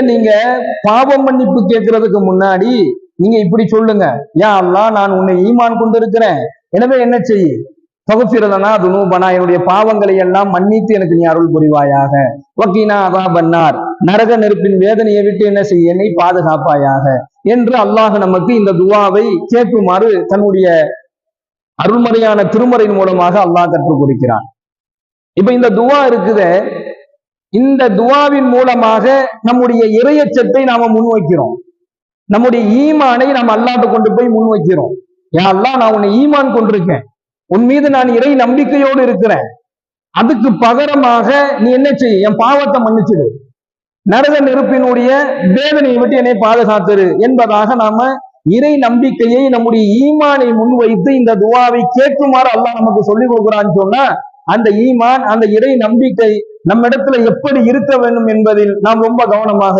நீங்க பாவம் மன்னிப்பு கேட்கறதுக்கு முன்னாடி நீங்க இப்படி சொல்லுங்க, யா அல்லாஹ் நான் உன்னை ஈமான் கொண்டு இருக்கிறேன், எனவே என்ன செய், தகுஃபிரலனா துனூபனா, என்னுடைய பாவங்களை எல்லாம் மன்னித்து எனக்கு நீ அருள் புரிவாயாக, வக்கீனா அஸாபன்னார், நரக நெருப்பின் வேதனையை விட்டு என்ன செய், என்னை பாதுகாப்பாயாக என்று அல்லாஹ் நமக்கு இந்த துவாவை கேட்குமாறு தன்னுடைய அருள்மறையான திருமறையின் மூலமாக அல்லாஹ் கற்றுக் கொடுக்கிறான். இப்ப இந்த துவா இருக்குது, இந்த துவாவின் மூலமாக நம்முடைய இறையச்சத்தை நாம முன்வைக்கிறோம், நம்முடைய ஈமானை நாம் அல்லாஹ்ட்ட கொண்டு போய் முன்வைக்கிறோம். யா அல்லாஹ் நான் உன்னை ஈமான் கொண்டிருக்கேன், உன் மீது நான் இறை நம்பிக்கையோடு இருக்கிறேன், அதுக்கு பகரமாக நீ என்ன செய், என் பாவத்தை மன்னிச்சிடு, நரக நெருப்பினுடைய வேதனையை விட்டு என்னை பாதுகாத்துரு என்பதாக நாம இறை நம்பிக்கையை நம்முடைய ஈமானை முன்வைத்து இந்த துவாவை கேட்குமாறு அல்லாஹ் நமக்கு சொல்லிக் கொடுக்குறான்னு சொன்னா, அந்த ஈமான், அந்த இறை நம்பிக்கை நம்மிடத்துல எப்படி இருக்க வேண்டும் என்பதில் நாம் ரொம்ப கவனமாக